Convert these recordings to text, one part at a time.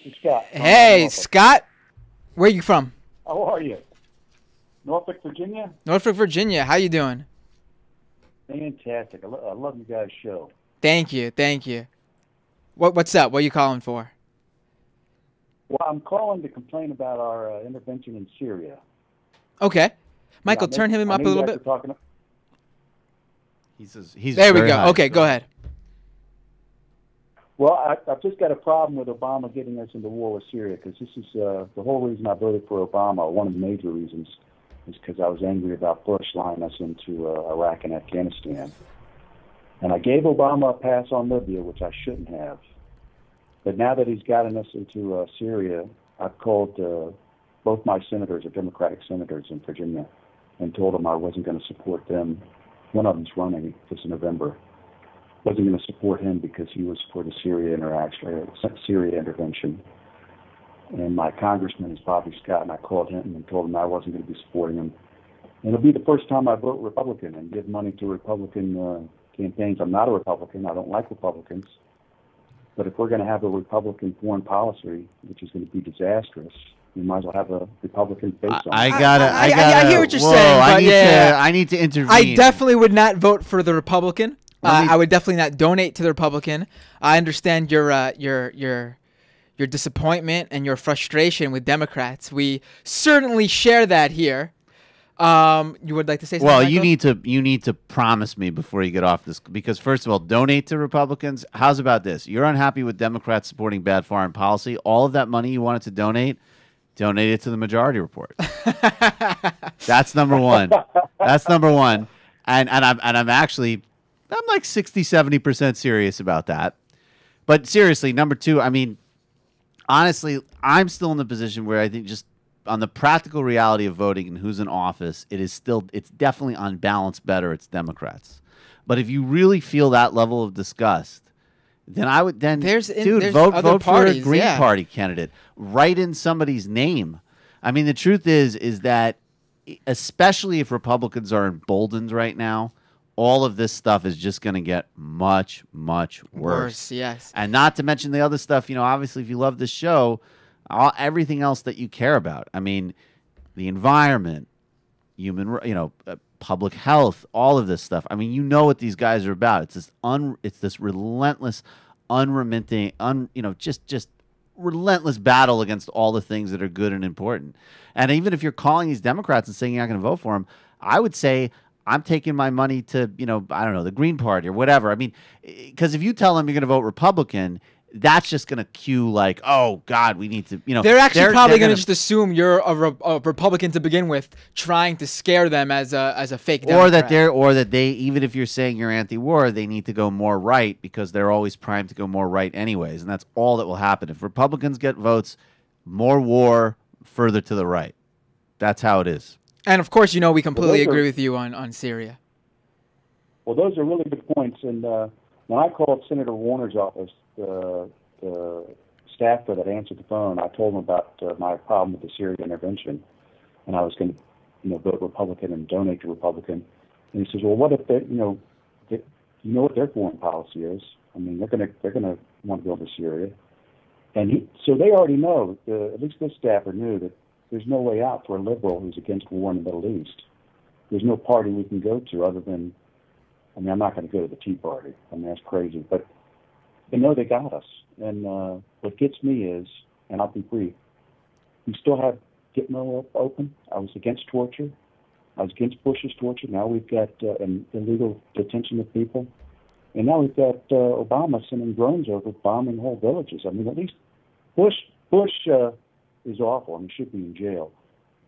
It's Scott. Hey, Scott. Where are you from? How are you? Norfolk, Virginia? Norfolk, Virginia. How you doing? Fantastic. I love you guys' show. Thank you. Thank you. What's up? What are you calling for? Well, I'm calling to complain about our intervention in Syria. Okay. Michael, turn him up a little bit. He's there we go. high. Okay, go ahead. Well, I've just got a problem with Obama getting us into war with Syria, because this is the whole reason I voted for Obama. One of the major reasons is because I was angry about Bush lying us into Iraq and Afghanistan. And I gave Obama a pass on Libya, which I shouldn't have. But now that he's gotten us into Syria, I've called both my senators, or Democratic senators in Virginia, and told them I wasn't going to support them. One of them's running this November. Wasn't going to support him because he was for the Syria intervention. And my congressman is Bobby Scott, and I called him and told him I wasn't going to be supporting him. And it'll be the first time I vote Republican and give money to Republican campaigns. I'm not a Republican. I don't like Republicans. But if we're going to have a Republican foreign policy, which is going to be disastrous, we might as well have a Republican face on it. I hear what you're saying, but I need to intervene. I definitely would not vote for the Republican. I would definitely not donate to the Republican. I understand your disappointment and your frustration with Democrats. We certainly share that here. You would like to say something? Well, Michael? you need to promise me before you get off this, because first of all, donate to Republicans. How's about this? You're unhappy with Democrats supporting bad foreign policy. All of that money you wanted to donate it to the Majority Report. That's number one. That's number one. And I'm like 60-70% serious about that. But seriously, number two, I mean, honestly, I'm still in the position where I think just on the practical reality of voting and who's in office, it's definitely on balance better it's Democrats. But if you really feel that level of disgust, then I would vote for a Green Party candidate. Write in somebody's name. I mean, the truth is that especially if Republicans are emboldened right now, all of this stuff is just going to get much, much worse. Yes. And not to mention the other stuff, obviously if you love this show, everything else that you care about. I mean, the environment, public health, all of this stuff. I mean, you know what these guys are about. It's this relentless, unremitting, just relentless battle against all the things that are good and important. And even if you're calling these Democrats and saying you're not going to vote for them, I would say I'm taking my money to, I don't know, the Green Party or whatever. I mean, because if you tell them you're going to vote Republican, that's just going to cue like, oh, God, we need to, They're actually probably going to just assume you're a Republican to begin with, trying to scare them as a fake Democrat. Or that they, even if you're saying you're anti-war, they need to go more right because they're always primed to go more right anyways. And that's all that will happen. If Republicans get votes, more war, further to the right. That's how it is. And, of course, we completely agree with you on Syria. Well, those are really good points. And when I called Senator Warner's office, the staffer that answered the phone, I told him about my problem with the Syria intervention, and I was going to, vote Republican and donate to Republican. And he says, "Well, what if they, what their foreign policy is? I mean, they're going to want to go to Syria." And so they already know. At least this staffer knew that there's no way out for a liberal who's against war in the Middle East. There's no party we can go to other than, I'm not going to go to the Tea Party. That's crazy, but they know they got us. And what gets me is, and I'll be brief, we still have Gitmo open. I was against torture. I was against Bush's torture. Now we've got an illegal detention of people. And now we've got Obama sending drones over, bombing whole villages. I mean, at least Bush is awful and he should be in jail.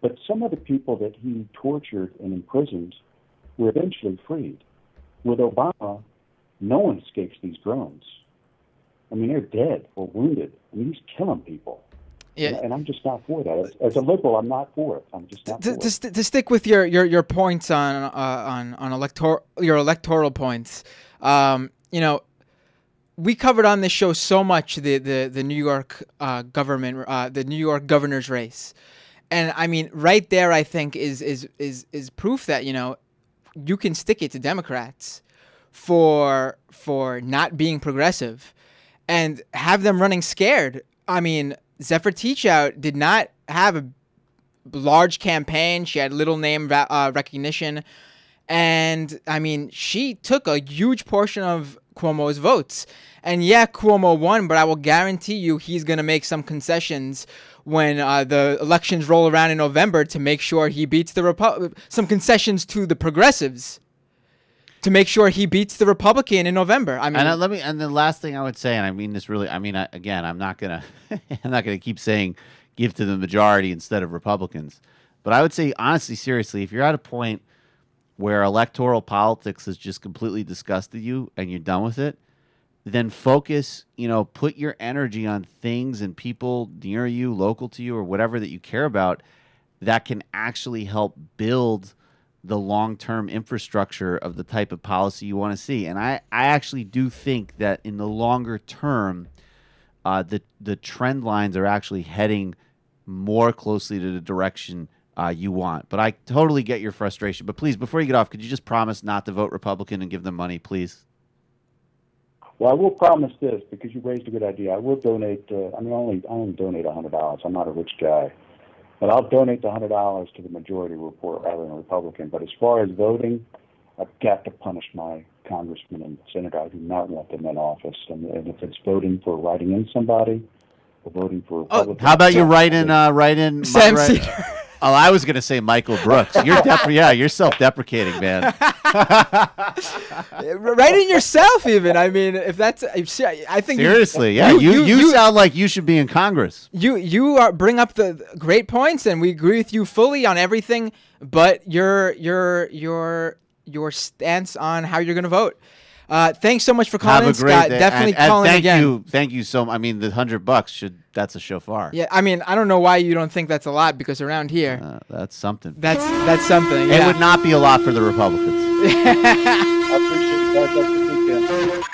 But some of the people that he tortured and imprisoned were eventually freed. With Obama, no one escapes these drones. I mean, they're dead or wounded. I mean, he's killing people. Yeah. And I'm just not for that. As a liberal, I'm not for it. I'm just not for it. To stick with your points on your electoral points, we covered on this show so much the New York government, the New York governor's race, and I mean, right there, I think is proof that you can stick it to Democrats for not being progressive, and have them running scared. I mean, Zephyr Teachout did not have a large campaign. She had little name recognition. And, I mean, she took a huge portion of Cuomo's votes. And, yeah, Cuomo won, but I will guarantee you he's going to make some concessions when the elections roll around in November to make sure he beats some concessions to the progressives to make sure he beats the Republican in November. I mean, and the last thing I would say, and I mean this really, I mean, again, I'm not gonna keep saying give to the majority instead of Republicans, but I would say honestly, seriously, if you're at a point where electoral politics has just completely disgusted you and you're done with it, then focus, put your energy on things and people near you, local to you, or whatever that you care about that can actually help build the long-term infrastructure of the type of policy you want to see. And I actually do think that in the longer term, the trend lines are actually heading more closely to the direction you want. But I totally get your frustration. But please, before you get off, could you just promise not to vote Republican and give them money, please? Well, I will promise this, because you raised a good idea. I will donate, I only donate $100. I'm not a rich guy. But I'll donate the $100 to the majority report rather than a Republican. But as far as voting, I've got to punish my congressman and senator. I do not want them in office. And if it's voting for writing in somebody or voting for Republicans. How about you write in Sam Seder? Oh, I was going to say Michael Brooks. You're self-deprecating, man. Write in yourself, even. I mean, I think seriously, you sound like you should be in Congress. You bring up the great points, and we agree with you fully on everything. But your stance on how you're going to vote. Thanks so much for calling in, Scott. Day. Definitely and calling again. Thank you so much. I mean, the $100 that's a shofar. Yeah, I mean, I don't know why you don't think that's a lot, because around here, that's something. That's something. Yeah. It would not be a lot for the Republicans. I appreciate it, guys. Have a good weekend.